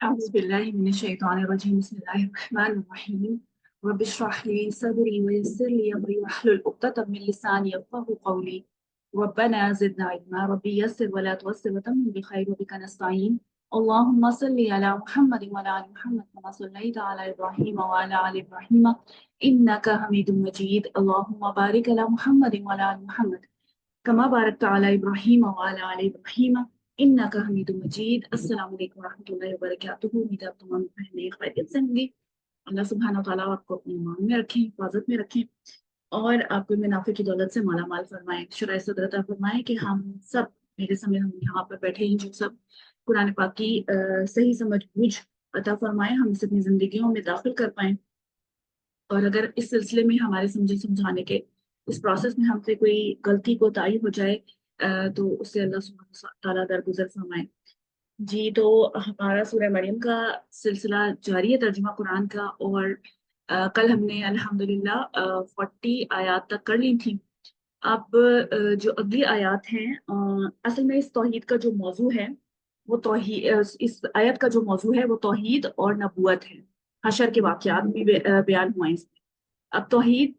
أعوذ بالله من الشيطان الرجيم بسم الله الرحمن الرحيم رب اشرح لي صدري ويسر لي أمري واحلل عقدة من لساني يفقهوا قولي ربنا زدنا علما ربي يسر ولا تعسر وتمم بخير وبك نستعين اللهم صل على محمد وعلى آل محمد كما صليت على إبراهيم وعلى آل إبراهيم إنك حميد مجيد اللهم بارك على محمد وعلى آل محمد كما باركت على إبراهيم وعلى آل إبراهيم إنك حميد مجيد السلام علیکم ورحمۃ اللہ وبرکاتہ امید ہے آپ تمام بہنیں خیریت سے ہوں گی اللہ سبحانہ وتعالیٰ آپ کو اپنے ایمان میں رکھیں حفاظت میں رکھیں اور آپ کو منافع کی دولت سے مالا مال فرمائیں شرح صدر عطا فرمائیں کہ ہم سب میرے سمے ہم یہاں پر بیٹھے ہیں جو سب قرآن پاک کی صحیح سمجھ بوجھ عطا فرمائیں ہم اسے اپنی زندگیوں میں داخل کر پائیں اور اگر اس سلسلے میں ہمارے سمجھانے کے اس پروسیس میں ہم سے کوئی غلطی کوتاہی ہو جائے تو اس سے اللہ سبحانہ تعالیٰ درگزر فرمائے۔ جی تو ہمارا سورہ مریم کا سلسلہ جاری ہے ترجمہ قرآن کا، اور کل ہم نے الحمدللہ 40 آیات تک کر لی تھی۔ اب جو اگلی آیات ہیں اصل میں اس توحید کا جو موضوع ہے وہ توحید، اس آیت کا جو موضوع ہے وہ توحید اور نبوت ہے۔ حشر کے واقعات بھی بیان ہوئے ہیں اس میں۔ اب توحید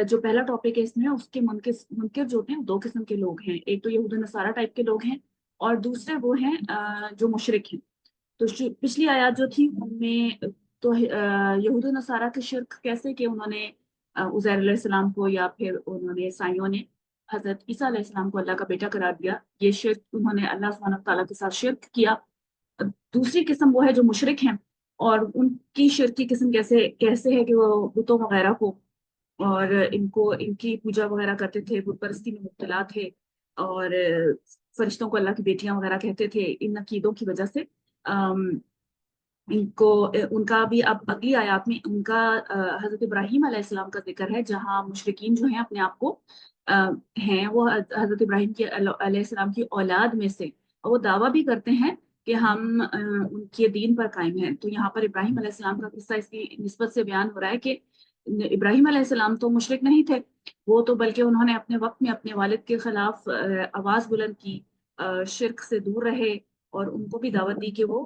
جو پہلا ٹاپک ہے اس میں، اس کے منکر جو ہوتے ہیں دو قسم کے لوگ ہیں، ایک تو یہود و نصارہ ٹائپ کے لوگ ہیں اور دوسرے وہ ہیں جو مشرک ہیں۔ تو پچھلی آیات جو تھی ان میں تو یہود و نصارہ کے شرک کیسے کہ انہوں نے عزیر علیہ السلام کو یا پھر انہوں نے عیسائیوں نے حضرت عیسیٰ علیہ السلام کو اللہ کا بیٹا قرار دیا، یہ شرک انہوں نے اللہ سبحانہ تعالیٰ کے ساتھ شرک کیا۔ دوسری قسم وہ ہے جو مشرک ہیں، اور ان کی شرک کی قسم کیسے ہے کہ وہ بتوں وغیرہ کو اور ان کی پوجا وغیرہ کرتے تھے، بت پرستی میں مبتلا تھے، اور فرشتوں کو اللہ کی بیٹیاں وغیرہ کہتے تھے۔ ان عقیدوں کی وجہ سے ان کا بھی اب اگلی آیات میں ان کا حضرت ابراہیم علیہ السلام کا ذکر ہے، جہاں مشرکین جو ہیں اپنے آپ کو ہیں وہ حضرت ابراہیم کی علیہ السلام کی اولاد میں سے، اور وہ دعویٰ بھی کرتے ہیں کہ ہم ان کے دین پر قائم ہیں۔ تو یہاں پر ابراہیم علیہ السلام کا قصہ اس کی نسبت سے بیان ہو رہا ہے کہ ابراہیم علیہ السلام تو مشرک نہیں تھے، وہ تو بلکہ انہوں نے اپنے وقت میں اپنے والد کے خلاف آواز بلند کی، شرک سے دور رہے، اور ان کو بھی دعوت دی کہ وہ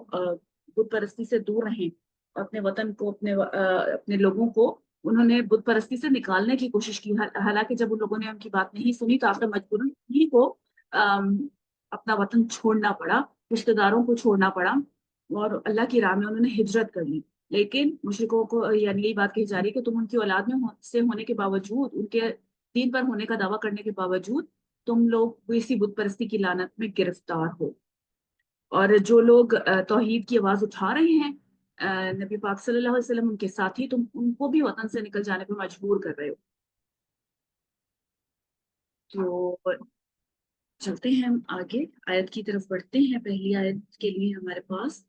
بت پرستی سے دور رہیں، اور اپنے وطن کو اپنے لوگوں کو انہوں نے بت پرستی سے نکالنے کی کوشش کی۔ حالانکہ جب ان لوگوں نے ان کی بات نہیں سنی تو آخر مجبوراً انہیں کو اپنا وطن چھوڑنا پڑا، رشتہ داروں کو چھوڑنا پڑا، اور اللہ کی راہ میں انہوں نے ہجرت کر لی۔ لیکن مشرکوں کو یعنی یہی بات کہی جا رہی ہے کہ تم ان کی اولاد میں سے ہونے کے باوجود، ان کے دین پر ہونے کا دعویٰ کرنے کے باوجود تم لوگ اسی بت پرستی کی لعنت میں گرفتار ہو۔ اور جو لوگ توحید کی آواز اٹھا رہے ہیں نبی پاک صلی اللہ علیہ وسلم ان کے ساتھی، تم ان کو بھی وطن سے نکل جانے پر مجبور کر رہے ہو۔ تو چلتے ہیں ہم آگے، آیت کی طرف بڑھتے ہیں۔ پہلی آیت کے لیے ہمارے پاس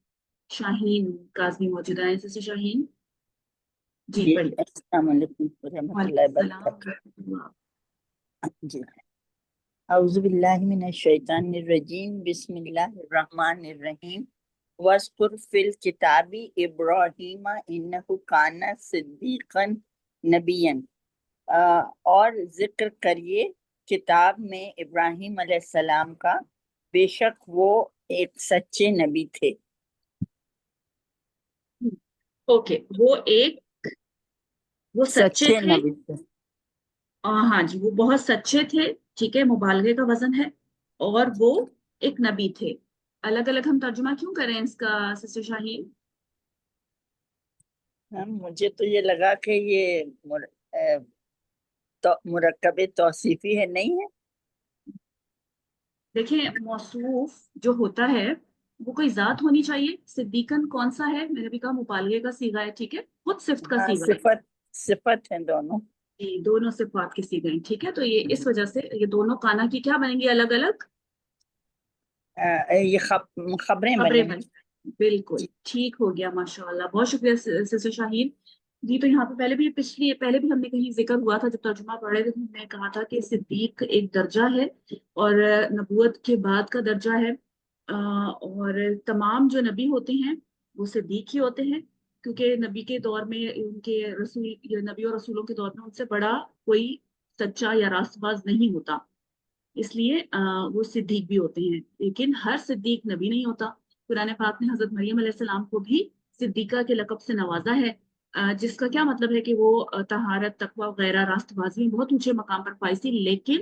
شاہین کاظمی موجود ہیں۔ جیسے شاہین جی جی پڑھیے۔ السلام علیکم ورحمۃ وعلیکم اللہ السلام وبرکاتہ۔ ورحمۃ اللہ۔ جی اعوذ باللہ من الشیطان الرجیم، بسم اللہ الرحمن الرحیم۔ وَاذْكُرْ فِي الْكِتَابِ إِبْرَاهِيمَ إِنَّهُ كَانَ صِدِّيقًا نَبِيًّا، اور ذکر کریے کتاب میں ابراہیم علیہ السلام کا، بے شک وہ ایک سچے نبی تھے۔ اوکے، وہ سچے سچے تھے، نبی تھے۔ ہاں جی وہ بہت سچے تھے، ٹھیک ہے، مبالغے کا وزن ہے، اور وہ ایک نبی تھے۔ الگ الگ ہم ترجمہ کیوں کریں اس کا سسٹر شاہین؟ مجھے تو یہ لگا کہ یہ مرکب توصیفی ہے، نہیں ہے؟ دیکھیں موصوف جو ہوتا ہے وہ کوئی ذات ہونی چاہیے، صدیقن کون سا ہے، میں نے بھی کہا مبالغے کا صیغہ ہے، ٹھیک ہے، خود صفت کا ہاں، صیغہ ہے، صفت ہیں دونوں۔ جی دونوں صفات کے صیغے ہیں، ٹھیک ہے۔ تو یہ اس وجہ سے یہ دونوں کانا کی کیا بنیں گی، الگ الگ یہ خبریں خبریں بنیں بن گی۔ جائیں۔ بالکل ٹھیک ہو گیا، ماشاء اللہ، بہت شکریہ سسٹر شاہین جی۔ تو یہاں پہ پہلے بھی ہم نے کہیں ذکر ہوا تھا، جب ترجمہ پڑھ رہے تھے تو ہم نے کہا تھا کہ صدیق ایک درجہ ہے اور نبوت کے بعد کا درجہ ہے، اور تمام جو نبی ہوتے ہیں وہ صدیق ہی ہوتے ہیں، کیونکہ نبی کے دور میں ان کے نبی اور رسولوں کے دور میں ان سے بڑا کوئی سچا یا راست باز نہیں ہوتا، اس لیے وہ صدیق بھی ہوتے ہیں۔ لیکن ہر صدیق نبی نہیں ہوتا، قرآن پاک نے حضرت مریم علیہ السلام کو بھی صدیقہ کے لقب سے نوازا ہے، جس کا کیا مطلب ہے کہ وہ طہارت، تقوی وغیرہ راست بازی میں بہت اونچے مقام پر پائی تھی، لیکن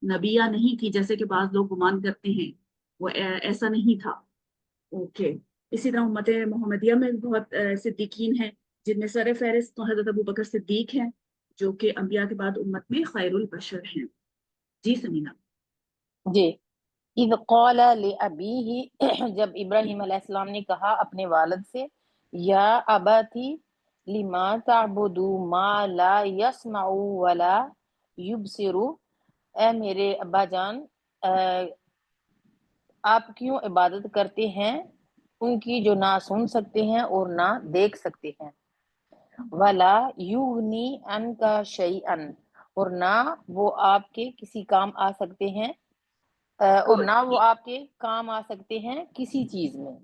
نبیہ نہیں تھی جیسے کہ بعض لوگ گمان کرتے ہیں، وہ ایسا نہیں تھا۔ اوکے، اسی طرح امت محمدیہ میں بہت صدیقین ہیں، جن میں سر فہرست تو حضرت ابو بکر صدیق ہیں، جو کہ انبیاء کے بعد امت میں خیر البشر ہیں۔ جی سمینا۔ جی، اذ قال لأبیہ، جب ابراہیم علیہ السلام نے کہا اپنے والد سے، یا اباتی لما تعبد ما لا يسمع ولا يبصر، اے میرے ابا جان، آپ کیوں عبادت کرتے ہیں ان کی جو نہ سن سکتے ہیں اور نہ دیکھ سکتے ہیں، ولا یغنی عنک شیئا، اور نہ وہ آپ کے کسی کام آ سکتے ہیں، اور نہ وہ آپ کے کام آ سکتے ہیں کسی چیز میں۔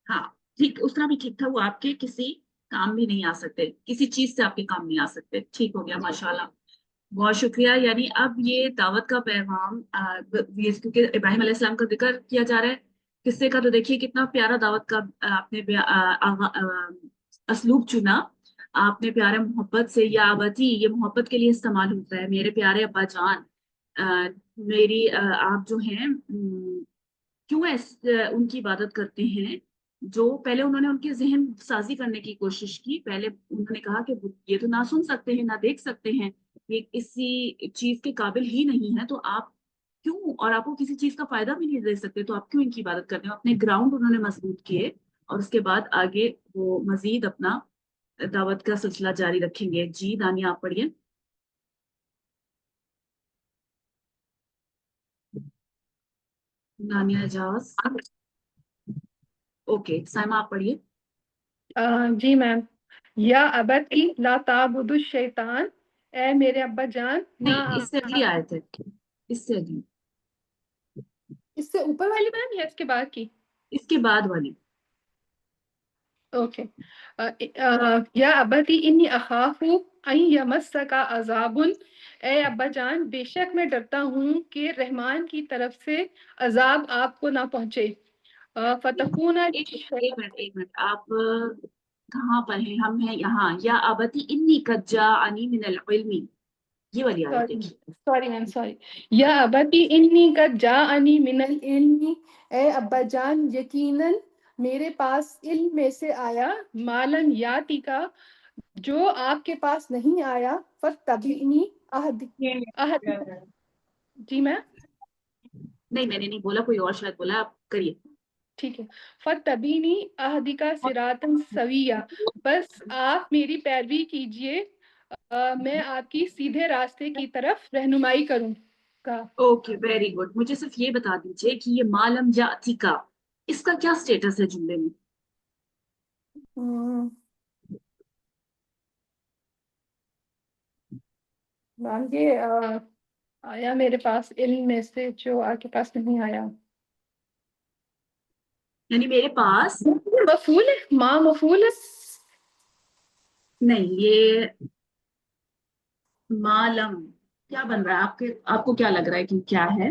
ہاں ٹھیک، اس طرح بھی ٹھیک تھا، وہ آپ کے کسی کام بھی نہیں آ سکتے، کسی چیز سے آپ کے کام نہیں آ سکتے، ٹھیک ہو گیا ماشاءاللہ، بہت شکریہ۔ یعنی اب یہ دعوت کا پیغام، کیونکہ ابراہیم علیہ السلام کا ذکر کیا جا رہا ہے قصے کا، تو دیکھیے کتنا پیارا دعوت کا آپ نے اسلوب چنا، آپ نے پیارے محبت سے، یا آبتی، یہ محبت کے لیے استعمال ہوتا ہے، میرے پیارے ابا جان، میری آپ جو ہیں کیوں ان کی عبادت کرتے ہیں، جو پہلے انہوں نے ان کے ذہن سازی کرنے کی کوشش کی، پہلے انہوں نے کہا کہ یہ تو نہ سن سکتے ہیں نہ دیکھ سکتے ہیں، یہ کسی چیز کے قابل ہی نہیں ہے، تو آپ کیوں، اور آپ کو کسی چیز کا فائدہ بھی نہیں دے سکتے، تو آپ کیوں ان کی عبادت کرتے ہیں؟ اپنے گراؤنڈ انہوں نے مضبوط کیے، اور اس کے بعد آگے وہ مزید اپنا دعوت کا سلسلہ جاری رکھیں گے۔ جی دانیہ آپ پڑھیے۔ دانیہ اعجاز، اوکے سائمہ آپ پڑھیے۔ جی میم، یا ابتی لا تعبد الشیطان، اے میرے ابا جان نہ نہیں، اس سے اگلی آیت ہے، اس سے اگلی، اس سے اوپر والی میم یا اس کے بعد کی؟ اس کے بعد والی۔ اوکے، یا ابتی انی اخاف ان یمسک عذاب، اے ابا جان بے شک میں ڈرتا ہوں کہ رحمان کی طرف سے عذاب آپ کو نہ پہنچے، فتکون، ایک منٹ آپ کہاں پر ہیں؟ ہم ہیں یہاں، یا آبتی انی قد جاءنی من العلم، یہ والی آیت دیکھیے۔ سوری میم، سوری، یا ابتی انی قد جاءنی من العلم، اے ابا جان یقیناً میرے پاس علم میں سے آیا، مالن یاتی کا، جو آپ کے پاس نہیں آیا، فتبعنی جی میں نہیں میں نے نہیں بولا، کوئی اور شاید بولا، آپ کریے۔ ٹھیک ہے، فتبینی اہدیکا صراطا سویا، بس آپ میری پیروی کیجئے، میں آپ کی سیدھے راستے کی طرف رہنمائی کروں گا۔ اوکے ویری گڈ، مجھے صرف یہ بتا دیجئے کہ یہ مالم جاتی کا، اس کا کیا سٹیٹس ہے جملے میں؟ میم یہ آیا میرے پاس علم میں سے جو آپ کے پاس نہیں آیا، یعنی میرے پاس، مفعول ہے، ماں مفعول ہے۔ نہیں یہ مالم کیا بن رہا ہے؟ آپ کو کیا لگ رہا ہے کہ کیا ہے؟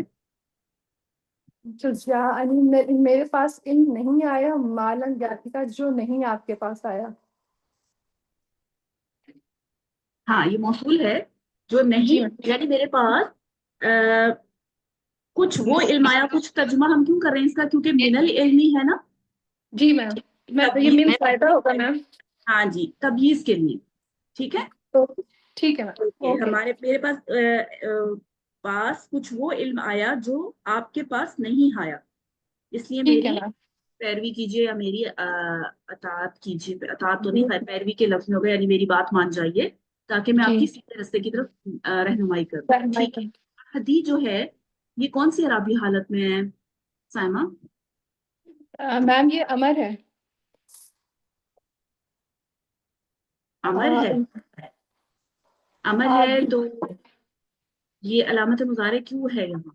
میرے پاس علم نہیں آیا، مالن جاتی کا، جو نہیں آپ کے پاس آیا۔ ہاں یہ موصول ہے، جو جی نہیں، میم، یعنی میرے پاس کچھ وہ علم آیا، کچھ ترجمہ ہم کیوں کر رہے ہیں اس کا، کیونکہ من العلم ہی ہے نا، جی میم، میں یہ تبیین، من فائدہ ہوگا میم، ہاں جی تبییض کے لیے، ٹھیک ہے۔ تو ٹھیک ہے میم، اوکے، میرے پاس کچھ وہ علم آیا جو آپ کے پاس نہیں آیا، اس لیے ٹھیک ہے میری میم، پیروی کیجیے، یا میری اطاعت کیجیے، اطاعت تو نہیں، پیروی کے لفظ میں ہوگا، یعنی میری بات مان جائیے تاکہ میں آپ جی، کی سیدھے رستے کی طرف رہنمائی کروں، ٹھیک ہے۔ ہدی جو ہے یہ کون سی عرابی حالت میں ہے سائمہ؟ میم یہ امر ہے، امر ہے، امر ہے، تو یہ علامت مضارع کیوں ہے یہاں؟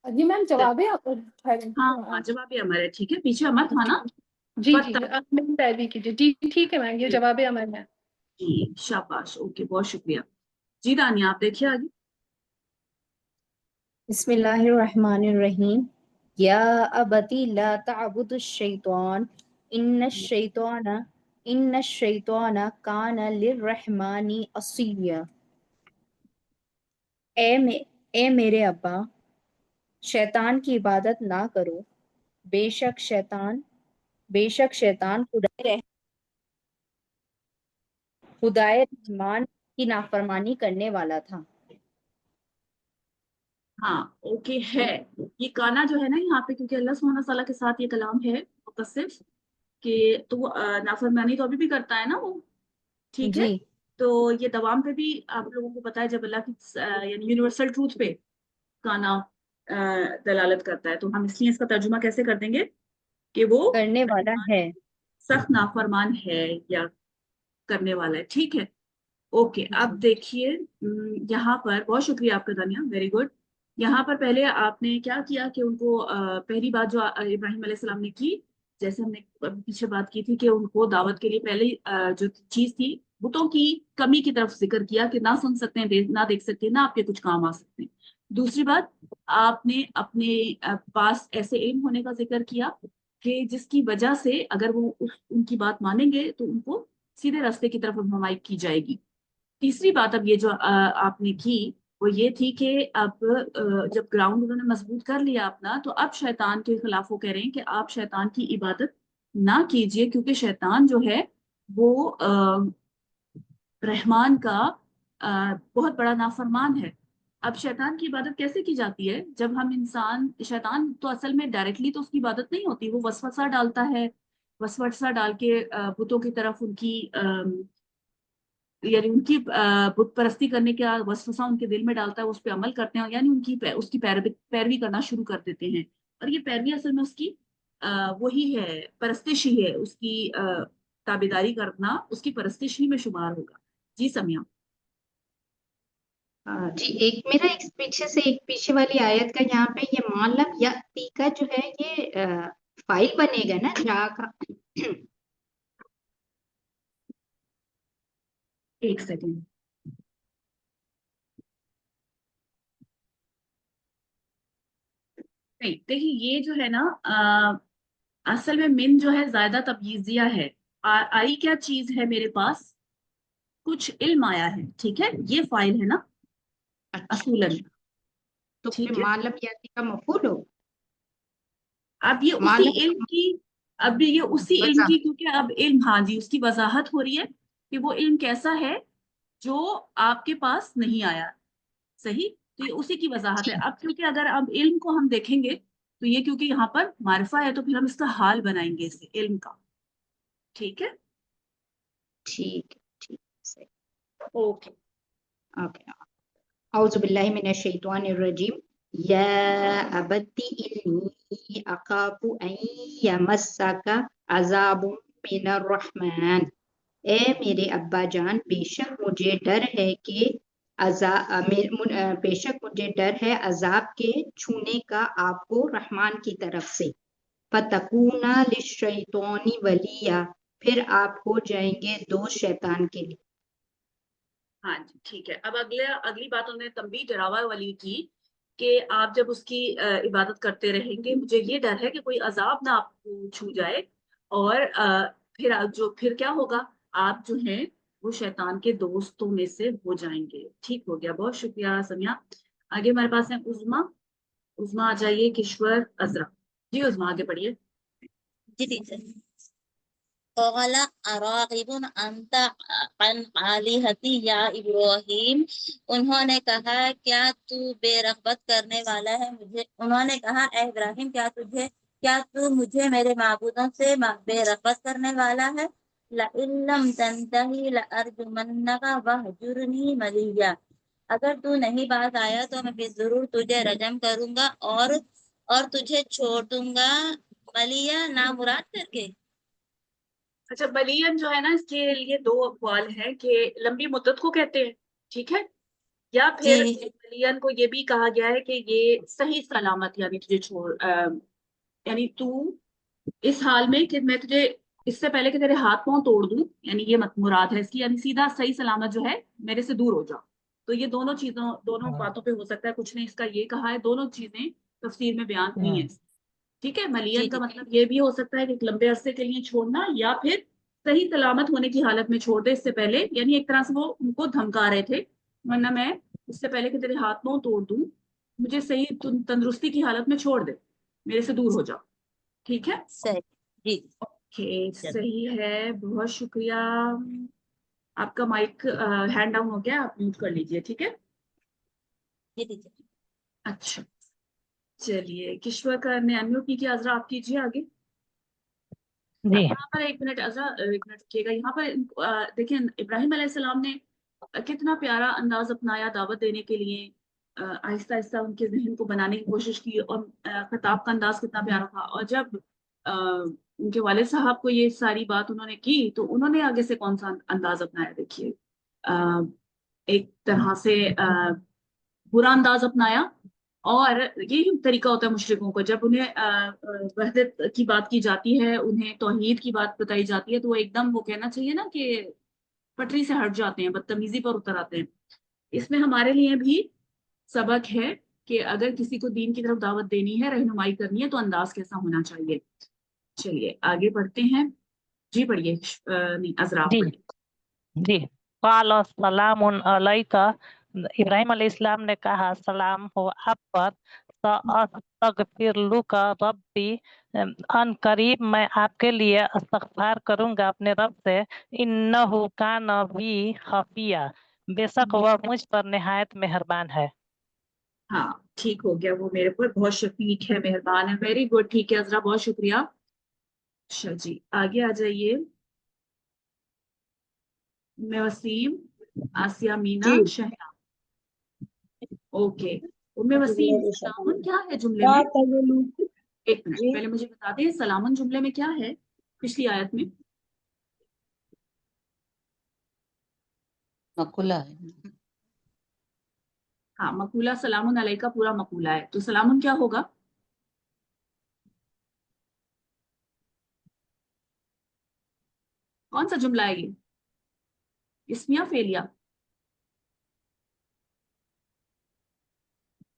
جی میم جواب ہے ہاں ہاں جواب امر ہے، ٹھیک ہے، پیچھے امر تھا نا، جی جی، میری پیروی کیجیے، جی ٹھیک ہے میم، یہ جواب امر ہے۔ جی شاباش، اوکے بہت شکریہ۔ جی دانیہ آپ دیکھیے آگے۔ بسم اللہ الرحمن الرحیم یا ابتی لا تعبد الشیطان ان الشیطان کان للرحمن عصیا۔ اے میرے ابا، شیطان کی عبادت نہ کرو، بے شک شیطان خدائے رحمان کی نافرمانی کرنے والا تھا۔ ہاں اوکے ہے، یہ کانا جو ہے نا یہاں پہ، کیونکہ اللہ سبحانہ تعالیٰ کے ساتھ یہ کلام ہے متصف کہ تو وہ نافرمانی تو ابھی بھی کرتا ہے نا وہ، ٹھیک ہے؟ جی تو یہ دوام پہ بھی آپ لوگوں کو پتا ہے جب اللہ کی یعنی یونیورسل ٹروتھ پہ کانا دلالت کرتا ہے، تو ہم اس لیے اس کا ترجمہ کیسے کر دیں گے کہ وہ کرنے والا ہے۔ سخت نافرمان ہے یا کرنے والا ہے، ٹھیک ہے؟ اوکے اب دیکھیے یہاں پر بہت شکریہ آپ کا دانیہ، ویری گڈ۔ یہاں پر پہلے آپ نے کیا کیا کہ ان کو پہلی بات جو ابراہیم علیہ السلام نے کی، جیسے ہم نے پیچھے بات کی تھی کہ ان کو دعوت کے لیے پہلے جو چیز تھی بتوں کی کمی کی طرف ذکر کیا کہ نہ سن سکتے ہیں، نہ دیکھ سکتے ہیں، نہ آپ کے کچھ کام آ سکتے ہیں۔ دوسری بات آپ نے اپنے پاس ایسے علم ہونے کا ذکر کیا کہ جس کی وجہ سے اگر وہ ان کی بات مانیں گے تو ان کو سیدھے راستے کی طرف رہنمائی کی جائے گی۔ تیسری بات اب یہ جو آپ نے کی وہ یہ تھی کہ اب جب گراؤنڈ انہوں نے مضبوط کر لیا اپنا، تو اب شیطان کے خلاف وہ کہہ رہے ہیں کہ آپ شیطان کی عبادت نہ کیجئے، کیونکہ شیطان جو ہے وہ رحمان کا بہت بڑا نافرمان ہے۔ اب شیطان کی عبادت کیسے کی جاتی ہے؟ جب ہم شیطان تو اصل میں ڈائریکٹلی تو اس کی عبادت نہیں ہوتی، وہ وسوسہ ڈالتا ہے، وسوسہ ڈال کے بتوں کی طرف ان کی یعنی ان کی بت پرستی کرنے کا وسوسہ ان کے دل میں ڈالتا ہے، اس پہ عمل کرتے ہیں، یعنی اس کی پیروی کرنا شروع کر دیتے ہیں، اور یہ پیروی اصل میں اس کی وہی ہے، پرستش ہی ہے، اس کی تابعداری کرنا اس کی پرستش ہی میں شمار ہوگا۔ جی سمیہ۔ جی میرا ایک پیچھے والی آیت کا یہاں پہ یہ معلم یا کا جو ہے یہ فائل بنے گا نا جا کا؟ ایک سیکنڈ، دیکھیے یہ جو ہے نا اصل میں من جو ہے زیادہ تبعیضیہ ہے۔ آئی کیا چیز ہے میرے پاس؟ کچھ علم آیا ہے، ٹھیک ہے، یہ فائل ہے نا اصولاً، تو ٹھیک پھر ہے؟ معلم یاتی کا مفعول ہو، اب یہ اسی معلم علم کی، اب یہ اسی علم کی، کیونکہ اب علم، ہاں جی، اس کی وضاحت ہو رہی ہے کہ وہ علم کیسا ہے جو آپ کے پاس نہیں آیا، صحیح؟ تو یہ اسی کی وضاحت ہے۔ اب کیونکہ اگر اب علم کو ہم دیکھیں گے تو یہ کیونکہ یہاں پر معرفہ ہے تو پھر ہم اس کا حال بنائیں گے اسے علم کا، ٹھیک ہے؟ ٹھیک ہے اوکے اوکے۔ اعوذ باللہ من الشیطان الرجیم یا ابتی انی اخاف ان یمسک عذاب من الرحمن۔ اے میرے ابا جان، بے شک مجھے ڈر ہے عذاب کے چھونے کا آپ کو رحمان کی طرف سے۔ فَتَكُونَ لِلشَّيْطَانِ وَلِيًّا، پھر آپ ہو جائیں گے دوست شیطان کے لیے۔ ہاں جی ٹھیک ہے۔ اب اگلی بات انہوں نے تنبیہ ڈراوا والی کی کہ آپ جب اس کی عبادت کرتے رہیں گے، مجھے یہ ڈر ہے کہ کوئی عذاب نہ آپ کو چھو جائے، اور پھر کیا ہوگا، آپ جو ہیں وہ شیطان کے دوستوں میں سے ہو جائیں گے۔ ٹھیک ہو گیا، بہت شکریہ سمیہ۔ آگے ہمارے پاس ہے عظما آ جائیے، کشور عذرا۔ جی عظما آگے پڑھیے۔ جی ٹیچر۔ قال اراغب انت عن آلہتی یا ابراہیم، انہوں نے کہا کیا تو بے رغبت کرنے والا ہے مجھے، انہوں نے کہا اے ابراہیم کیا تو مجھے میرے معبودوں سے بے رغبت کرنے والا ہے؟ لئن لم تنتہی لارجمنک واہجرنی ملیہ، اگر تو نہیں باز آیا تو میں ضرور تجھے رجم کروں گا اور تجھے چھوڑ دوں گا ملیہ نامراد کر کے۔ اچھا، بلین جو ہے نا اس کے لیے دو اقوال ہیں کہ لمبی مدت کو کہتے ہیں، ٹھیک ہے، یا پھر جی بلین کو یہ بھی کہا گیا ہے کہ یہ صحیح سلامت، یعنی تجھے یعنی تو اس حال میں کہ میں تجھے اس سے پہلے کہ تیرے ہاتھ پاؤں توڑ دوں، یعنی یہ مراد ہے اس کی، یعنی سیدھا صحیح سلامت جو ہے میرے سے دور ہو جاؤ، تو یہ دونوں چیزوں دونوں باتوں پہ ہو سکتا ہے، کچھ نے اس کا یہ کہا ہے، دونوں چیزیں تفسیر میں بیان ہوئی ہیں. ٹھیک ہے، ملین کا مطلب یہ بھی ہو سکتا ہے کہ ایک لمبے عرصے کے لیے چھوڑنا، یا پھر صحیح سلامت ہونے کی حالت میں چھوڑ دے اس سے پہلے، یعنی ایک طرح سے وہ ان کو دھمکا رہے تھے، ورنہ میں اس سے پہلے کہ تیرے ہاتھ پاؤں توڑ دوں مجھے صحیح تندرستی کی حالت میں چھوڑ دے، میرے سے دور ہو جاؤ. ٹھیک ہے، صحیح. جی اوکے صحیح ہے، بہت شکریہ. آپ کا مائک ہینڈ ڈاؤن ہو گیا، آپ میوٹ کر لیجئے. ٹھیک ہے، جی ٹیچر. اچھا چلیے کشور کا نے انمیوٹ نہیں کیا، عذرا آپ کیجیے آگے. جی یہاں پر ایک منٹ عذرا، ایک منٹ رکیے گا. یہاں پر دیکھیں ابراہیم علیہ السلام نے کتنا پیارا انداز اپنایا دعوت دینے کے لیے، آہستہ آہستہ ان کے ذہن کو بنانے کی کوشش کی، اور خطاب کا انداز کتنا پیارا تھا. اور جب ان کے والد صاحب کو یہ ساری بات انہوں نے کی تو انہوں نے آگے سے کون سا انداز اپنایا. دیکھیے ایک طرح سے برا انداز اپنایا، اور یہی طریقہ ہوتا ہے مشرکوں کو، جب انہیں وحدت کی بات کی جاتی ہے، انہیں توحید کی بات بتائی جاتی ہے، تو وہ ایک دم وہ کہنا چاہیے نا کہ پٹری سے ہٹ جاتے ہیں، بدتمیزی پر اتر آتے ہیں. اس میں ہمارے لیے بھی سبق ہے کہ اگر کسی کو دین کی طرف دعوت دینی ہے، رہنمائی کرنی ہے، تو انداز کیسا ہونا چاہیے. چلیے آگے بڑھتے ہیں. جی پڑھیے، نہیں عذرا آپ جی پڑھیے. جی قال السلام علیکہ، ابراہیم علیہ السلام نے کہا سلام ہو آپ پر، سأستغفر لک ربی، ان قریب میں آپ کے لیے استغفار کروں گا اپنے رب سے، انہ کان بی خفیہ، بے شک وہ مجھ پر نہایت مہربان ہے. ہاں ٹھیک ہو گیا، وہ میرے پر بہت شفیق ہے، مہربان ہے. ویری گڈ، ٹھیک ہے عذرا، بہت شکریہ. اچھا جی آگے آ جائیے. وسیم، آسیہ، مینا، جی شہنا. اوکے وسیم، سلامن کیا ہے جملے لا میں؟ تزلوا. ایک منٹ جی پہلے مجھے بتا دیں سلامن جملے میں کیا ہے پچھلی آیت میں؟ مقولہ ہے. ہاں مقولہ سلام علیہ کا پورا مقولہ ہے، تو سلامن کیا ہوگا؟ کون سا جملہ ہے یہ؟ اسمیہ فعلیہ؟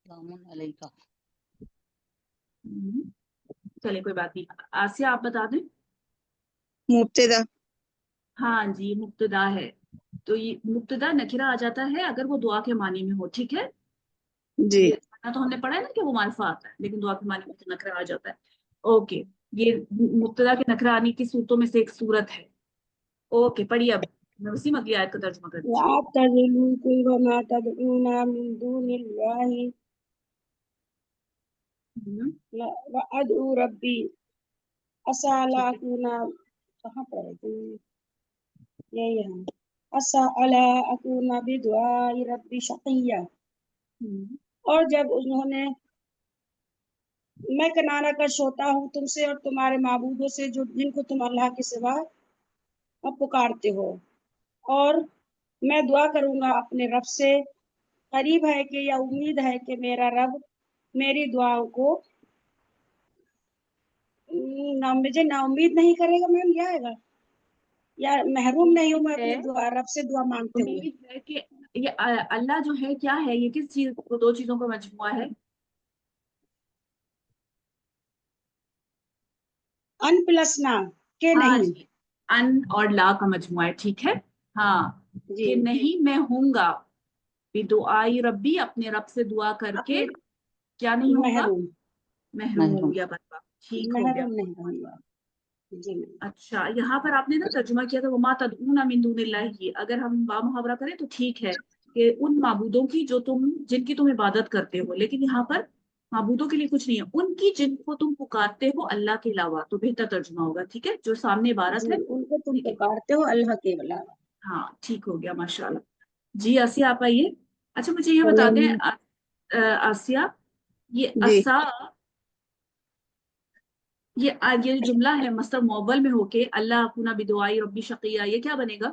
سلام علیکہ. چلے کوئی بات نہیں، آسیہ آپ بتا دیں. مبتدا. ہاں جی مبتدا ہے، تو یہ مبتدا نکرہ آ جاتا ہے اگر وہ دعا کے معنی میں ہو. ٹھیک ہے، جی یہ تو ہم نے پڑھا ہے نا کہ وہ معرفہ آتا ہے، لیکن دعا کے معنی میں تو نکرہ آ جاتا ہے. اوکے، یہ مبتدا کے نکرہ آنے کی صورتوں میں سے ایک صورت ہے. اوکے پڑھیے، اب میں اسی مگلی آیت کا ترجمہ کر دیجیے. لا تزلوا كل ما تدعون من دون الله وأدعو ربي عسى لا ٹھیک ہے، أكون کہاں پر ہے یہی ہے عسى لا أكون بدعاء ربي شقيا. اور جب انہوں نے میں کنارہ کش ہوتا ہوں تم سے اور تمہارے معبودوں سے جو جن کو تم اللہ کے سوا پکارتے ہو، اور میں دعا کروں گا اپنے رب سے، قریب ہے کہ یا امید ہے کہ میرا رب میری دعاؤں کو مجھے نا امید نہیں کرے گا. میم یہ آئے گا یا محروم نہیں ہوں میں ہے، اپنے دعا رب سے دعا مانگتے ہوئے. امید ہے کہ یہ اللہ جو ہے کیا ہے، یہ کس چیز کو، دو چیزوں کا مجموعہ ہے. ان پلس نہ کہ ہاں نہیں. جی، ان اور لا کا مجموعہ ہے. ٹھیک ہے، ہاں جی کہ نہیں میں ہوں گا بدعائی ربی، اپنے رب سے دعا کر کے کیا نہیں ہوں گا، محروم محروم یا برباد. ٹھیک ہو گیا. محروم نہیں رہوں گا. جی میم. اچھا یہاں پر آپ نے نا ترجمہ کیا تھا وما تدعون من دون اللہ کی، اگر ہم با محاورہ کریں تو ٹھیک ہے کہ ان معبودوں کی جو تم جن کی تم عبادت کرتے ہو، لیکن یہاں پر معبودوں کے لیے کچھ نہیں ہے، ان کی جن کو تم پکارتے ہو اللہ کے علاوہ، تو بہتر ترجمہ ہوگا. ٹھیک ہے، جو سامنے عبارت جی ہے. ان کو تم ٹھیک ہے، پکارتے ہو اللہ کے علاوہ. ہاں ٹھیک ہو گیا ماشاء اللہ. جی آسیہ آپ آئیے. اچھا مجھے یہ بتا فلم. دیں آسیہ، یہ جی اسا، یہ جو جملہ ہے مصدر موول میں ہو کے اللہ اکونا بدعائی ربی شقیہ، یہ کیا بنے گا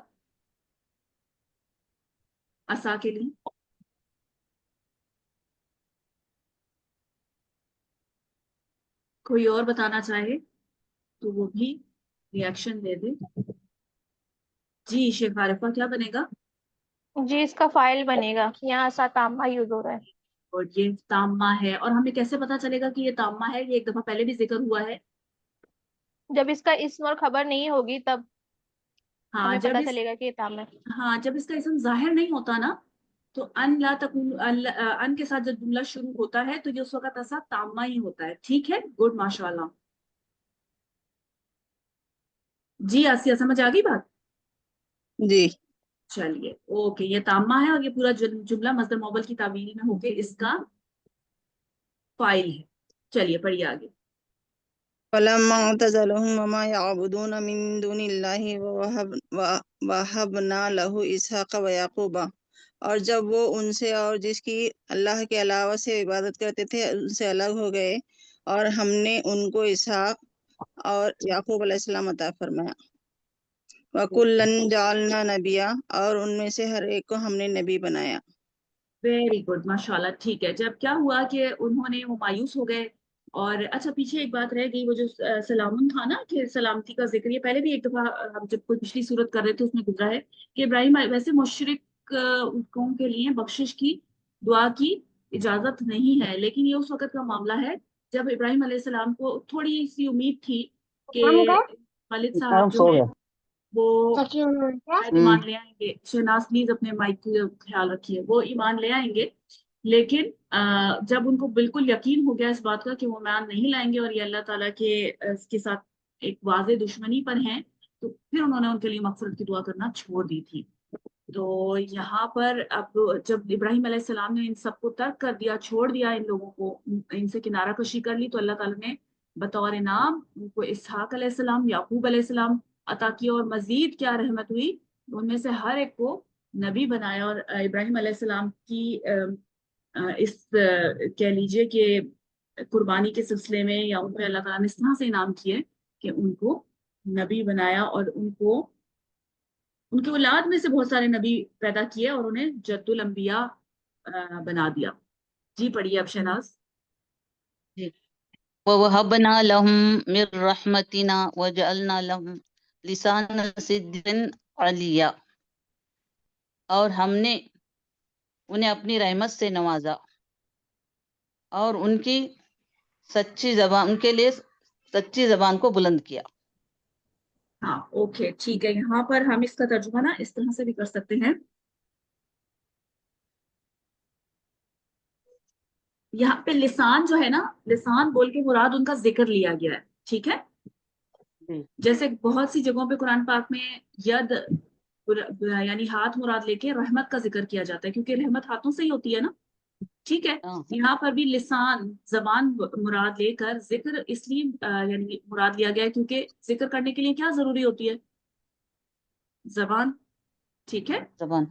اسا کے لیے؟ کوئی اور بتانا چاہے تو وہ بھی ریاکشن دے دے. جی شیخ عارفہ کیا بنے گا؟ جی اس کا فائل بنے گا، یہاں سا تامہ یوز ہو رہا ہے. اور یہ تامہ ہے، اور ہمیں کیسے پتا چلے گا کہ یہ تامہ ہے؟ یہ ایک دفعہ پہلے بھی ذکر ہوا ہے. جب اس کا اسم اور خبر نہیں ہوگی تب ہاں ہمیں جب پتا اس چلے گا کہ یہ تام ہے. ہاں جب اس کا اسم ظاہر نہیں ہوتا نا، تو ان لا تکون ان کے ساتھ جب جملہ شروع ہوتا ہے تو یہ اس وقت ایسا تامہ ہی ہوتا ہے. ٹھیک ہے، گڈ، ماشاء اللہ. جی آسیہ سمجھ آ گئی بات؟ جی. چلیے اوکے، یہ تامہ ہے اور یہ پورا جملہ مصدر موصول کی تعبیر میں ہو کے اس کا فاعل ہے. چلیے پڑھیے آگے. فلما اعتزلهم وما يعبدون من دون الله وهبنا له اسحاق ويعقوب، اور جب وہ ان سے اور جس کی اللہ کے علاوہ سے عبادت کرتے تھے ان سے الگ ہو گئے، اور ہم نے ان کو اسحاق اور یعقوب علیہ السلام عطا فرمایا. وَكُلًّا جَعَلْنَا نَبِيًّا، اور ان میں سے ہر ایک کو ہم نے نبی بنایا. ویری گڈ، ماشاء اللہ. ٹھیک ہے، جب کیا ہوا کہ انہوں نے وہ مایوس ہو گئے. اور اچھا پیچھے ایک بات رہ گئی، وہ جو سلام تھا نا کہ سلامتی کا ذکر، یہ پہلے بھی ایک دفعہ ہم جب کوئی پچھلی صورت کر رہے تھے اس میں گزرا ہے کہ ابراہیم ویسے مشرک قوم کے لیے بخشش کی دعا کی اجازت نہیں ہے، لیکن یہ اس وقت کا معاملہ ہے جب ابراہیم علیہ السلام کو تھوڑی سی امید تھی کہ والد صاحب جو ہیں وہ ایمان لے آئیں گے. شہناز پلیز اپنے مائک کا خیال رکھیے. وہ ایمان لے آئیں گے، لیکن جب ان کو بالکل یقین ہو گیا اس بات کا کہ وہ ایمان نہیں لائیں گے اور یہ اللہ تعالیٰ کے اس کے ساتھ ایک واضح دشمنی پر ہیں، تو پھر انہوں نے ان کے لیے مغفرت کی دعا کرنا چھوڑ دی تھی. تو یہاں پر اب جب ابراہیم علیہ السلام نے ان سب کو ترک کر دیا، چھوڑ دیا ان لوگوں کو، ان سے کنارہ کشی کر لی، تو اللہ تعالیٰ نے بطور انعام ان کو اسحاق علیہ السلام، یعقوب علیہ السلام عطا کیا. اور مزید کیا رحمت ہوئی، ان میں سے ہر ایک کو نبی بنایا. اور ابراہیم علیہ السلام کی اس کہہ لیجئے کہ قربانی کے سلسلے میں یا ان پہ اللہ تعالیٰ نے اس طرح سے انعام کیے کہ ان کو نبی بنایا، اور ان کی اولاد میں سے بہت سارے نبی پیدا کیے اور انہیں جد الانبیاء بنا دیا. جی پڑھیے اب شہناز. وَوَهَبْنَا لَهُم مِّن رَّحْمَتِنَا وَجَعَلْنَا لَهُمْ لِسَانَ صِدْقٍ عَلِيًّا، اور ہم نے انہیں اپنی رحمت سے نوازا اور ان کی سچی زبان، ان کے لیے سچی زبان کو بلند کیا. ہاں اوکے ٹھیک ہے. یہاں پر ہم اس کا ترجمہ نا اس طرح سے بھی کر سکتے ہیں. یہاں پہ لسان جو ہے نا، لسان بول کے مراد ان کا ذکر لیا گیا ہے. ٹھیک ہے، جیسے بہت سی جگہوں پہ قرآن پاک میں ید یعنی ہاتھ مراد لے کے رحمت کا ذکر کیا جاتا ہے، کیونکہ رحمت ہاتھوں سے ہی ہوتی ہے نا. ٹھیک ہے، یہاں پر بھی لسان زبان مراد لے کر ذکر اس لیے یعنی مراد لیا گیا ہے کیونکہ ذکر کرنے کے لیے کیا ضروری ہوتی ہے؟ زبان. ٹھیک ہے، زبان.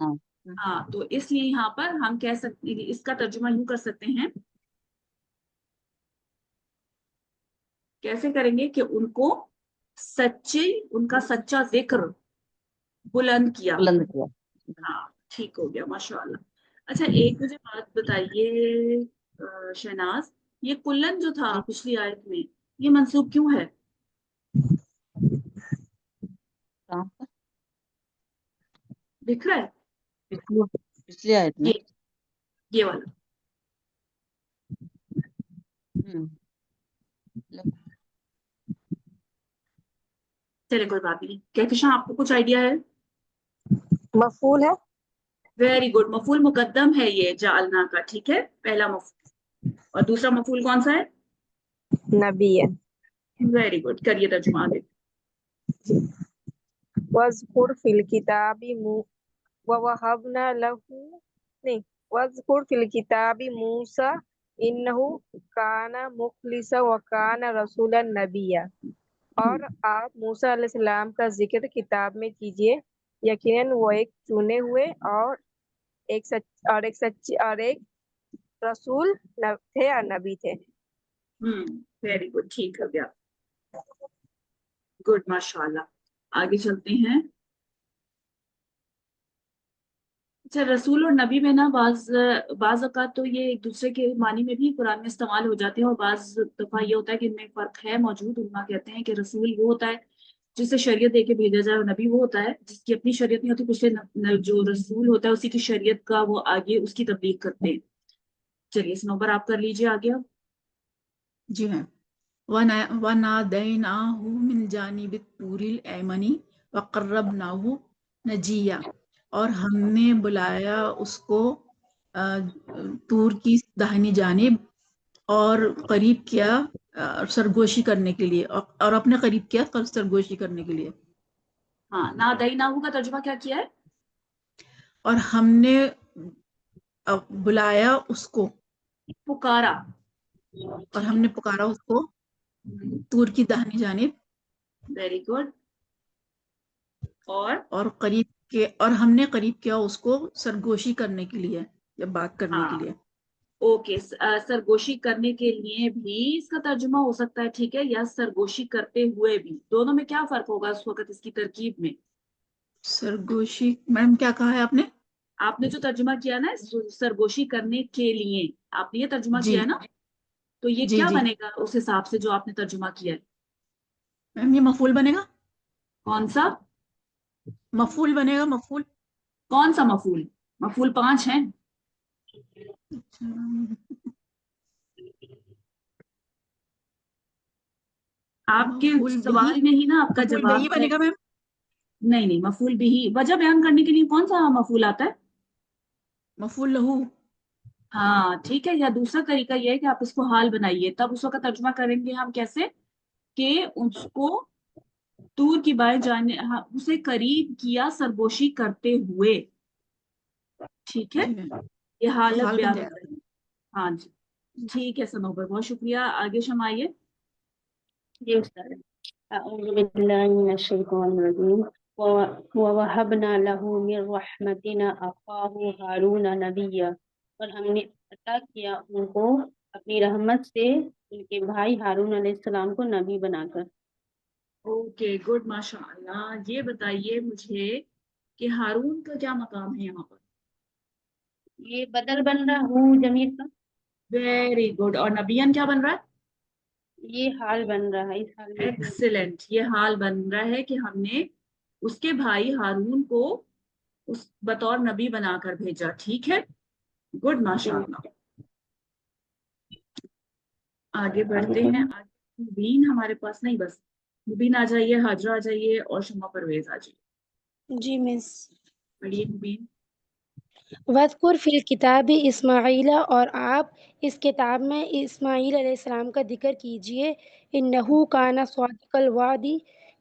ہاں تو اس لیے یہاں پر ہم کہہ سکتے ہیں، اس کا ترجمہ یوں کر سکتے ہیں. کیسے کریں گے کہ ان کو ان کا سچا ذکر بلند کیا. ہاں ٹھیک ہو گیا، ماشاء اللہ. اچھا ایک مجھے بات بتائیے شہناز، یہ کلن جو تھا پچھلی آیت میں، یہ منسوب کیوں ہے؟ دکھ رہا ہے پچھلی آیت میں یہ والا. چلے کوئی بات نہیں. کہکشاں آپ کو کچھ آئیڈیا ہے؟ مفعول ہے. ویری گڈ، مفعول مقدم ہے یہ جعلنا کا. ٹھیک ہے، پہلا مفعول. اور دوسرا مفعول کون سا ہے؟ نبی ہے. ویری گڈ، کریے ترجمہ آگے. وَاذْكُرْ فِي الْكِتَابِ وَوَهَبْنَا لَهُ نہیں وَاذْكُرْ فِي الْكِتَابِ مُوسَىٰ إِنَّهُ كَانَ مُخْلَصًا وَكَانَ رَسُولًا نَبِيًّا، اور آپ موسیٰ علیہ السلام کا ذکر کتاب میں کیجیے، یقیناً وہ ایک چنے ہوئے اور ایک رسول تھے اور نبی تھے. ویری گڈ، ٹھیک ہو گیا. گڈ، ماشاء اللہ. آگے چلتے ہیں. اچھا رسول اور نبی میں نا بعض اوقات تو یہ ایک دوسرے کے معنی میں بھی قرآن میں استعمال ہو جاتے ہیں، اور بعض دفعہ یہ ہوتا ہے کہ ان میں فرق ہے موجود. علماء کہتے ہیں کہ رسول وہ ہوتا ہے جسے شریعت دے کے بھیجا جائے وہ نبی وہ ہوتا ہے جس کی اپنی شریعت نہیں ہوتی، پچھلے جو رسول ہوتا ہے اسی کی شریعت کا وہ آگے اس کی تبلیغ کرتے ہیں. چلیے اس نمبر آپ کر لیجیے آگے اب. جی میم. وَنَادَيْنَاهُ مِنْ جَانِبِ الطُّورِ الْأَيْمَنِ وَقَرَّبْنَاهُ نَجِيًّا، اور ہم نے بلایا اس کو طور کی داہنی جانب اور قریب کیا سرگوشی کرنے کے لیے، اور اپنے قریب کیا سرگوشی کرنے کے لیے. ہاں، نادیناہو کا ترجمہ کیا کیا ہے؟ اور ہم نے بلایا اس کو، پکارا. اور ہم نے پکارا اس کو طور کی داہنی جانب. Very good. اور ہم نے قریب کیا اس کو سرگوشی کرنے کے لیے یا بات کرنے کے لیے. اوکے، سرگوشی کرنے کے لیے بھی اس کا ترجمہ ہو سکتا ہے، ٹھیک ہے، یا سرگوشی کرتے ہوئے بھی. دونوں میں کیا فرق ہوگا اس وقت اس کی ترکیب میں؟ سرگوشی میم کیا کہا ہے آپ نے؟ آپ نے جو ترجمہ کیا نا سرگوشی کرنے کے لیے، آپ نے یہ ترجمہ جی کیا نا، تو یہ جی کیا جی بنے گا اس حساب سے جو آپ نے ترجمہ کیا ہے؟ میم یہ مفعول بنے گا. کون سا مفعول بنے گا؟ مفعول کون سا مفعول؟ مفعول 5 ہیں. آپ کے مفعول سوال میں ہی نا آپ کا مفعول جواب بہی ہے. بنے گا میم. نہیں، مفعول بھی وجہ بیان کرنے کے لیے کون سا مفعول آتا ہے؟ مفعول لہو. ہاں ٹھیک ہے. یا دوسرا طریقہ یہ ہے کہ آپ اس کو حال بنائیے، تب اس وقت ترجمہ کریں گے ہم کیسے کہ اس کو دور کی بائیں جانے اسے قریب کیا سرگوشی کرتے ہوئے. ٹھیک ہے، جی میم یہ تو حالت حال بن بیان جائے کریں. ہاں جی ٹھیک ہے سنوبر، بہت شکریہ. آگے شمائیے. جی استاد. اعوذ باللہ من الشیطان الرجیم. وَوَهَبْنَا لَهُ مِنْ رَحْمَتِنَا أَخَاهُ هَارُونَ نَبِيًّا، اور ہم نے عطا کیا ان کو اپنی رحمت سے ان کے بھائی ہارون علیہ السلام کو نبی بنا کر. اوکے گڈ، ماشاء اللہ. یہ بتائیے مجھے کہ ہارون کا کیا مقام ہے یہاں پر؟ یہ بدل بن رہا ہوں ضمیر کا. Very good. اور نبیان کیا بن رہا ہے؟ یہ حال بن رہا ہے، اس حال میں. ایکسیلنٹ. یہ حال بن رہا ہے کہ ہم نے اس کے بھائی ہارون کو بطور نبی بنا کر بھیجا. ٹھیک ہے، گڈ، ماشاء اللہ. آگے بڑھتے ہیں. مبین ہمارے پاس نہیں، بس مبین آ جائیے، حاجرہ آ جائیے، اور شمع پرویز آ جائیے. جی مس. پڑھیے مبین. وَاذْكُرْ فِي الْكِتَابِ اسماعیل، اور آپ اس کتاب میں اسماعیل علیہ السلام کا ذکر کیجئے. اِنَّهُ كَانَ صَادِقَ الْوَعْدِ،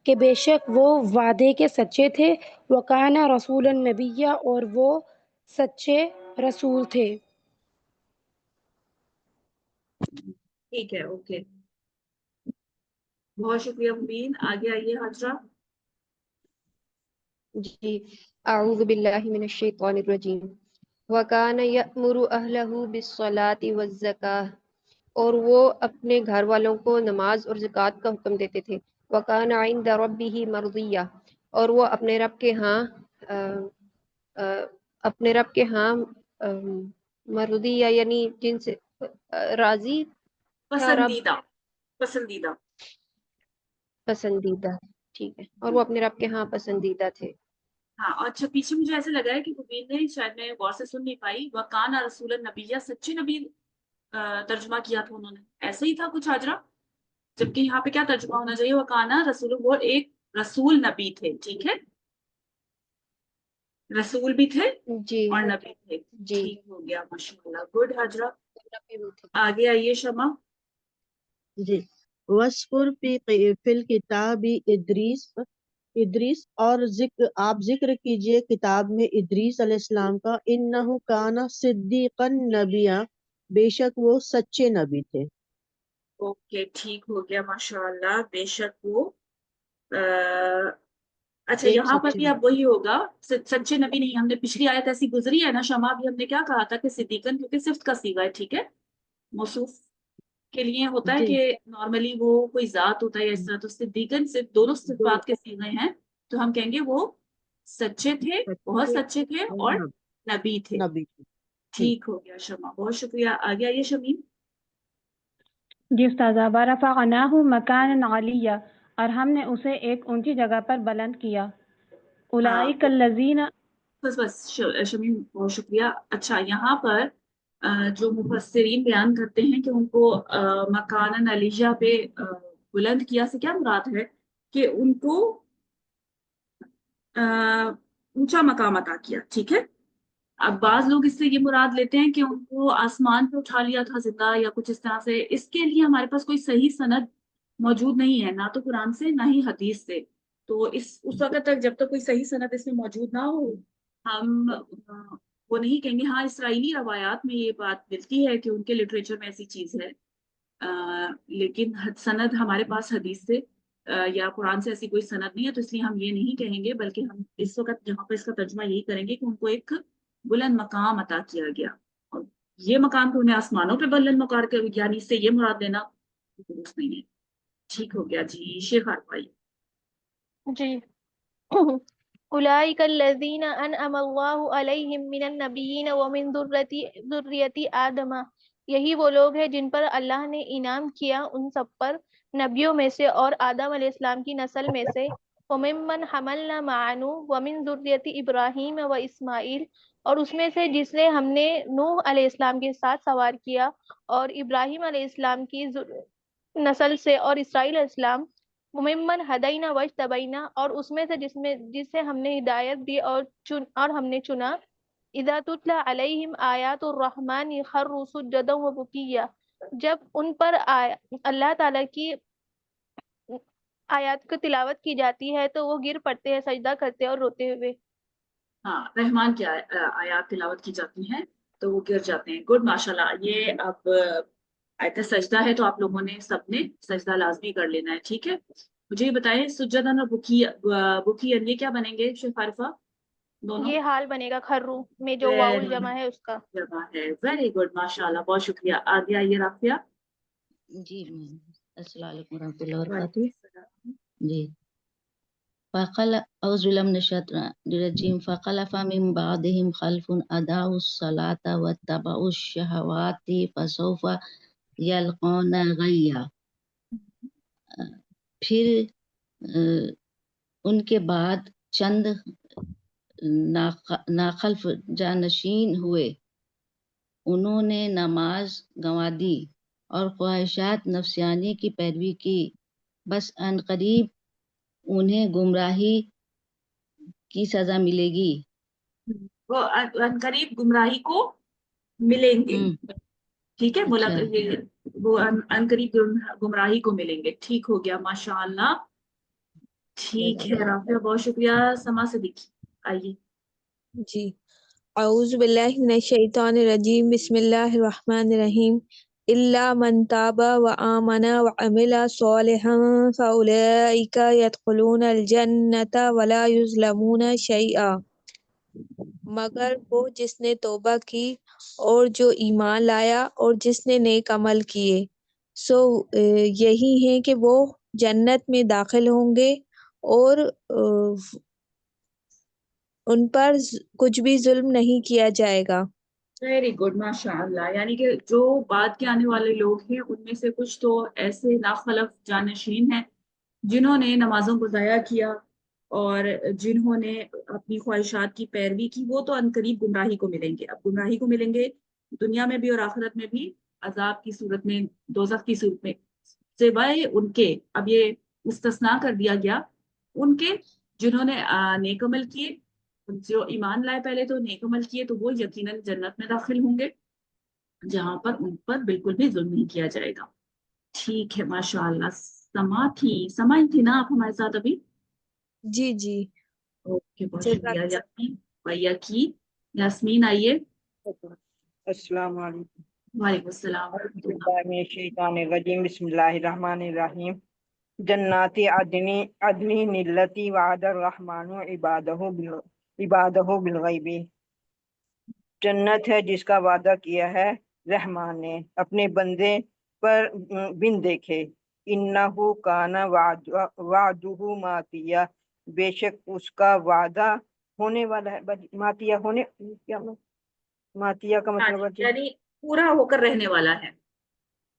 کہ بے شک وہ وعدے کے سچے تھے. وَكَانَ رَسُولًا نَبِيًّا، اور وہ سچے رسول تھے. ٹھیک ہے، اوکے، بہت شکریہ مبین. آگے آئیے حاجرہ. جی. اعوذ باللہ من الشیطان الرجیم. وَكَانَ يَأْمُرُ أَهْلَهُ بِالصَّلَاةِ وَالزَّكَاةِ، اور وہ اپنے گھر والوں کو نماز اور زکوٰۃ کا حکم دیتے تھے. وَكَانَ عِندَ رَبِّهِ مَرْضِيًّا، اور وہ اپنے رب کے ہاں مرضیہ، یعنی جن سے راضی تھا رب، پسندیدہ. پسندیدہ. ٹھیک ہے، اور وہ اپنے رب کے ہاں پسندیدہ تھے. ہاں، اچھا پیچھے مجھے ایسے لگا ہے کہ مبین نے شاید میں غور سے سن نہیں پائی، وَكَانَ رَسُولًا نَبِيًّا، سچے نبی ترجمہ کیا تھا انہوں نے، ایسے ہی تھا کچھ حاجرہ؟ جبکہ یہاں پہ کیا ترجمہ ہونا چاہیے؟ وَكَانَ رَسُولًا، وہ ایک رسول نبی تھے. ٹھیک ہے، رسول بھی تھے جی اور نبی تھے. جی. ٹھیک ہو گیا، ماشاء اللہ، گڈ حاجرہ. آگے آئیے شمع. جی. وَاذْكُرْ فِي الْكِتَابِ ادریس، اور آپ ذکر کیجئے کتاب میں ادریس علیہ السلام کا. اِنَّهُ كَانَ صِدِّيقًا نَبِيًّا، بے شک وہ سچے نبی تھے. اوکے ٹھیک ہو گیا، ماشاء اللہ. بے شک وہ اچھا ایک یہاں پر سچے بھی اب وہی ہوگا، سچے نبی نہیں. ہم نے پچھلی آیت ایسی گزری ہے نا شمع، بھی ہم نے کیا کہا تھا کہ صدیقن، کیونکہ صفت کا صیغہ ہے. ٹھیک ہے، موصوف کے لیے ہوتا ہے جی کہ نارملی وہ کوئی ذات ہوتا ہے اس طرح، تو صدیقن صرف دونوں صفات کے صیغے ہیں، تو ہم کہیں گے وہ سچے تھے، بہت سچے تھے، اور نبی تھے. نبی تھے. ٹھیک ہو گیا شمع، بہت شکریہ. آگے آئیے شمیم. جی استاذہ. وَرَفَعْنَاهُ مَكَانًا عَلِيًّا، اور ہم نے اسے ایک اونچی جگہ پر بلند کیا. ہاں اولئک الذین بس شمیم بہت شکریہ. اچھا یہاں پر جو مفسرین بیان کرتے ہیں کہ ان کو مکانن علیہ پہ بلند کیا سے کیا مراد ہے کہ ان کو اونچا مقام عطا کیا. ٹھیک ہے. اب بعض لوگ اس سے یہ مراد لیتے ہیں کہ ان کو آسمان پہ اٹھا لیا تھا زندہ یا کچھ اس طرح سے. اس کے لیے ہمارے پاس کوئی صحیح سند موجود نہیں ہے، نہ تو قرآن سے نہ ہی حدیث سے. تو اس وقت تک جب تک کوئی صحیح سند اس میں موجود نہ ہو ہم وہ نہیں کہیں گے. ہاں اسرائیلی روایات میں یہ بات ملتی ہے کہ ان کے لٹریچر میں ایسی چیز ہے، لیکن سند ہمارے پاس حدیث سے یا قرآن سے ایسی کوئی سند نہیں ہے. تو اس لیے ہم یہ نہیں کہیں گے، بلکہ ہم اس وقت جہاں پہ اس کا ترجمہ یہی کریں گے کہ ان کو ایک بلند مقام عطا کیا گیا. اور یہ مقام تو انہیں آسمانوں پہ بلند مقام کے یعنی اس سے یہ مراد لینا درست نہیں ہے. ٹھیک ہو گیا جی. شیخ آئی. جی. اولئک الذین انعم اللہ علیہم من النبیین ومن ذریۃ آدم. یہی وہ لوگ ہیں جن پر اللہ نے انعام کیا ان سب پر نبیوں میں سے اور آدم علیہ السلام کی نسل میں سے. وممن حملنا مع نوح ومن ذریۃ ابراہیم و اسماعیل. اور اس میں سے جس نے ہم نے نوح علیہ السلام کے ساتھ سوار کیا اور ابراہیم علیہ السلام کی نسل سے اور اسرائیل علیہ السلام. ممن ہدینا واجتبینا. اور اس میں سے جسے ہم نے ہدایت دی اور ہم نے چنا. اذا تتلی علیہم آیات الرحمن خروا سجدا وبکیا. جب ان پر اللہ تعالیٰ کی آیات کو تلاوت کی جاتی ہے تو وہ گر پڑتے ہیں، سجدہ کرتے ہیں اور روتے ہوئے. ہاں رحمان کی آیات تلاوت کی جاتی ہیں تو وہ گر جاتے ہیں. گڈ ماشاءاللہ. یہ اب آیت سجدہ ہے تو آپ لوگوں نے سب نے سجدہ لازمی کر لینا ہے. ٹھیک ہے. مجھے یہ بتائیں سجدن اور بکین یہ کیا بنیں گے شیخ عارفہ؟ دونوں یہ حال بنے گا خرو میں جو واؤ جمع ہے اس کا. جمع ہے. ویری گڈ ماشاءاللہ. بہت شکریہ. آگے آئیے رافیہ. جی السلام علیکم ورحمۃ اللہ وبرکاتہ. جی اعوذ باللہ من الشیطان الرجیم. فخلف من بعدهم خلف اضاعوا الصلاۃ واتبعوا الشہوات فسوف یلقون غیا. پھر ان کے بعد چند ناخلف جانشین ہوئے، انہوں نے نماز گنوا دی اور خواہشات نفسانی کی پیروی کی، بس ان قریب انہیں گمراہی کی سزا ملے گی. وہ ان قریب گمراہی کو ملیں گے. ٹھیک ہے. وہ ان قریب گمراہی کو ملیں گے. ٹھیک ہو گیا ماشاءاللہ. ٹھیک ہے رافیہ بہت شکریہ. سما صدیقی آئیے. جی اعوذ باللہ من الشیطان الرجیم. بسم اللہ الرحمن الرحیم. الا من تاب وآمن وعمل صالحا فاولئک يدخلون الجنة ولا يظلمون شیئا. مگر وہ جس نے توبہ کی اور جو ایمان لایا اور جس نے نیک عمل کیے سو یہی ہیں کہ وہ جنت میں داخل ہوں گے اور ان پر کچھ بھی ظلم نہیں کیا جائے گا. ویری گڈ ماشاءاللہ. یعنی کہ جو بعد کے آنے والے لوگ ہیں ان میں سے کچھ تو ایسے ناخلف جانشین ہیں جنہوں نے نمازوں کو ضائع کیا اور جنہوں نے اپنی خواہشات کی پیروی کی، وہ تو عنقریب گمراہی کو ملیں گے. اب گمراہی کو ملیں گے دنیا میں بھی اور آخرت میں بھی، عذاب کی صورت میں، دوزخ کی صورت میں، سوائے ان کے. اب یہ مستثنا کر دیا گیا ان کے جنہوں نے نیک عمل کیے، جو ایمان لائے پہلے تو نیک عمل کیے تو وہ یقیناً جنت میں داخل ہوں گے جہاں پر ان پر بالکل بھی ظلم نہیں کیا جائے گا. ٹھیک ہے ماشاءاللہ. سما تھی نا آپ ہمارے ساتھ ابھی؟ جی جی اوکے بہت شکریہ. یاسمین بھیا کی. یاسمین آئیے. السلام علیکم. وعلیکم السلام ورحمۃ اللہ. من الشیطان الرجیم. بسم اللہ الرحمن الرحیم. جنات عدن التی وعد الرحمن عبادہ بالغیب. جنت ہے جس کا وعدہ کیا ہے رحمان نے اپنے بندے پر بن دیکھے. انہ کان وعدہ ماتیہ. بے شک اس کا وعدہ ہونے والا ہے. ماتیہ ہونے کیا ماتیہ کا مطلب ہے یعنی پورا ہو کر رہنے والا ہے.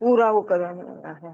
پورا ہو کر رہنے والا ہے.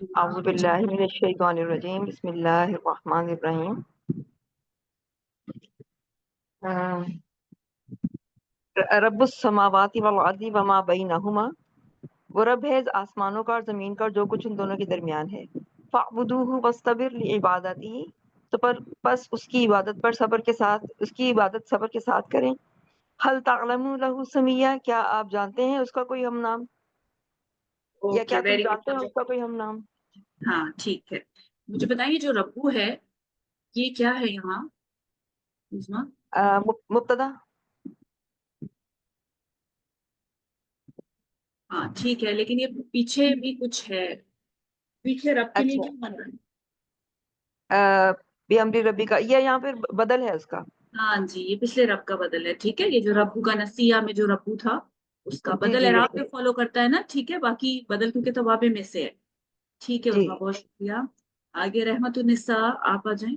اعوذ باللہ من الشیطان الرجیم بسم اللہ الرحمن الرحیم رب السماوات والارض وما بینہما، وہ رب ہے آسمانوں کا اور زمین کا اور جو کچھ ان دونوں کے درمیان ہے. فاعبدوہ واصطبر لعبادتہ، تو پس اس کی عبادت پر صبر کے ساتھ، اس کی عبادت صبر کے ساتھ کریں. حل تعلم لہ سمیہ، کیا آپ جانتے ہیں اس کا کوئی ہم نام، یا کیا تم ویری جانتے ہیں گڈ. اس کا کوئی ہم نام؟ ہاں ٹھیک ہے، مجھے بتائیے جو ربو ہے یہ کیا ہے یہاں عظما؟ مبتدا. ہاں ٹھیک ہے، لیکن یہ پیچھے بھی کچھ ہے، پیچھے رب کے لیے اچھا، کیوں بن رہا ہے؟ بِأَمْرِ ربی کا یہ یہاں پہ بدل ہے اس کا. ہاں جی، یہ پچھلے رب کا بدل ہے. ٹھیک ہے، یہ جو ربو کا نسیہ میں جو ربو تھا اس کا جی بدل جی اعراب بالکل. پہ فالو کرتا ہے نا. ٹھیک ہے، باقی بدل کیونکہ توابع میں سے ہے. ٹھیک ہے جی عظما، بہت شکریہ. آگے رحمت النساء آپ آ جائیں.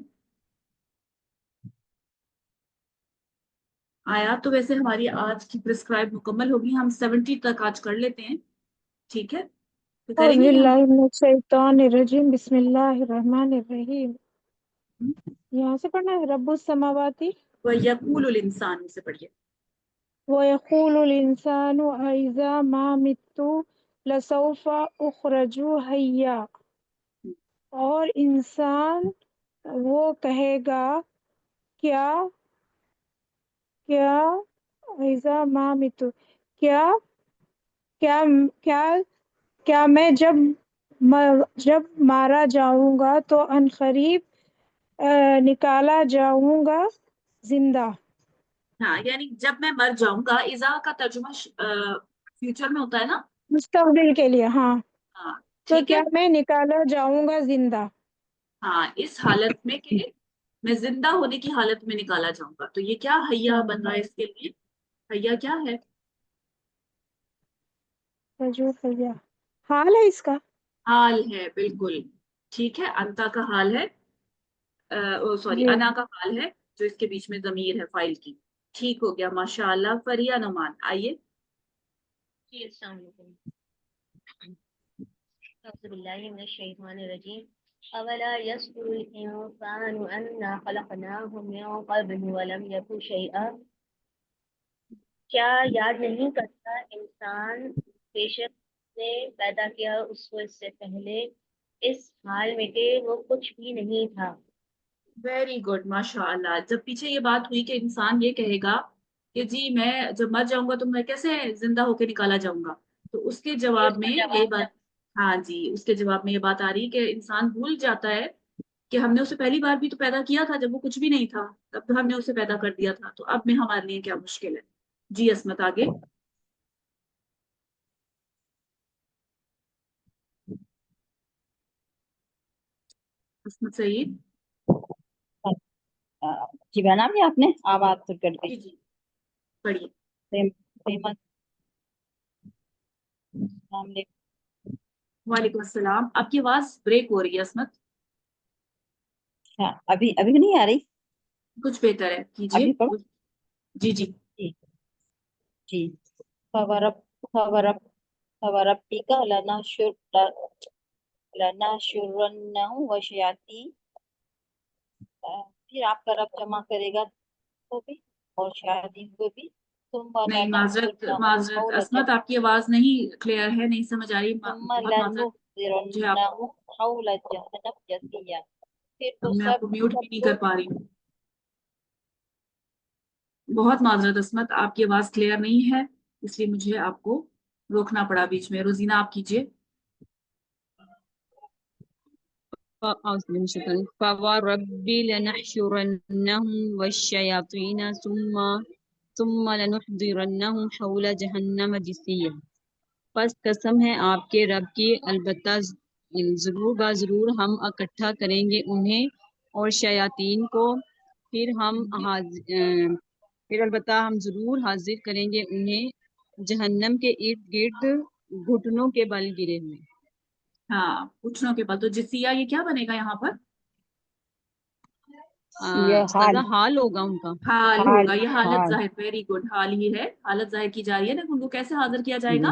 آیات تو ویسے ہماری آج کی پرسکرائب مکمل ہوگی، ہم 70 تک آج کر لیتے ہیں. ٹھیک ہے، تو کریں اعوذ گے کہ ہم باللہ من الشیطان الرجیم بسم اللہ الرحمن الرحیم. یہاں سے پڑھنا ہے رب السماواتی وَيَقُولُ الْإِنسَانُ سے پڑھیے. وَيَقُولُ الْإِنسَانُ أَإِذَا مَا مِتُّ لَسَوْفَ أُخْرَجُ حَيًّا، اور انسان وہ کہے گا کیا کیا ایزا ما متو کیا کیا کیا کیا میں جب مارا جاؤں گا تو عنقریب نکالا جاؤں گا زندہ. ہاں یعنی جب میں مر جاؤں گا، اذا کا ترجمہ فیوچر میں ہوتا ہے نا. مستقبل کے لیے ہاں. ہاں تو ٹھیک ہے. کیا میں نکالا جاؤں گا زندہ. ہاں اس حالت میں کہ میں زندہ ہونے کی حالت میں نکالا جاؤں گا. تو یہ کیا حیا ہاں بن رہا ہے اس کے لیے؟ حیا کیا ہے؟ رجوع حیا حال ہے اس کا. حال ہے، بالکل ٹھیک ہے. انتا کا حال ہے، سوری جی انا کا حال ہے جو اس کے بیچ میں ضمیر ہے فائل کی. ٹھیک ہو گیا ماشاء اللہ. فریہ نعمان آئیے. جی السلام علیکم. اعوذ باللہ من الشیطان الرجیم. اولا یذکر الانسان انا خلقناه من قبل ولم یک شیئا، کیا یاد نہیں کرتا انسان بے شک نے پیدا کیا اس کو اس سے پہلے اس حال میں کہ وہ کچھ بھی نہیں تھا. ویری گڈ ماشاء اللہ. جب پیچھے یہ بات ہوئی کہ انسان یہ کہے گا کہ جی میں جب مر جاؤں گا تو میں کیسے زندہ ہو کے نکالا جاؤں گا، تو اس کے یہ جواب اس کا میں یہ جواب بات، ہاں جی اس کے جواب میں یہ بات آ رہی کہ انسان بھول جاتا ہے کہ ہم نے اسے پہلی بار بھی تو پیدا کیا تھا جب وہ کچھ بھی نہیں تھا، تب تو ہم نے اسے پیدا کر دیا تھا، تو اب میں ہمارے لیے کیا مشکل ہے. جی عصمت آگے. عصمت سعید. جی بنا بھی آپ نے آواز تو کر دی. جی جی پڑھیے. السلام علیکم. وعلیکم السلام. آپ کی آواز بریک ہو رہی ہے عصمت. اچھا ابھی نہیں آ رہی. کچھ بہتر ہے کیجیے. ابھی پڑھو. جی جی. جی جی. فوربک لنحشرنہم وشیاطین، پھر آپ کا رب جمع کرے گا کو بھی اور شیاطین کو بھی. ثم نہیں معذرت لنحضرنہم معذرت حول عصمت، آپ کی آواز نہیں کلیئر ہے، نہیں سمجھ آ رہی. ثم بہت معذرت مجھے آپ، لنحضرنہم حول جہنم جثیا، پھر اب تو میں آپ کو میوٹ بھی نہیں کر پا رہی ہوں. بہت معذرت عصمت، آپ کی آواز کلیئر نہیں ہے اس لیے مجھے آپ کو روکنا پڑا بیچ میں. روزینہ آپ کیجیے. فورب لنحشرنهم والشياطين ثم لنحضرنهم حول جہنم جثیا، پس قسم ہے آپ کے رب کی، البتہ ضرور ضرور ہم اکٹھا کریں گے انہیں اور شیاطین کو، پھر البتہ ہم ضرور حاضر کریں گے انہیں جہنم کے ارد گرد گھٹنوں کے بل گرے ہوئے. ہاں گھٹنوں کے بل. تو جسیہ یہ کیا بنے گا یہاں پر؟ یہ استاذہ حال ہوگا ان کا. حال حال ہوگا. یہ حالت حال ظاہر، ویری گڈ، حال ہی ہے، حالت ظاہر کی جا رہی ہے. لیکن ان کو کیسے حاضر کیا جائے گا؟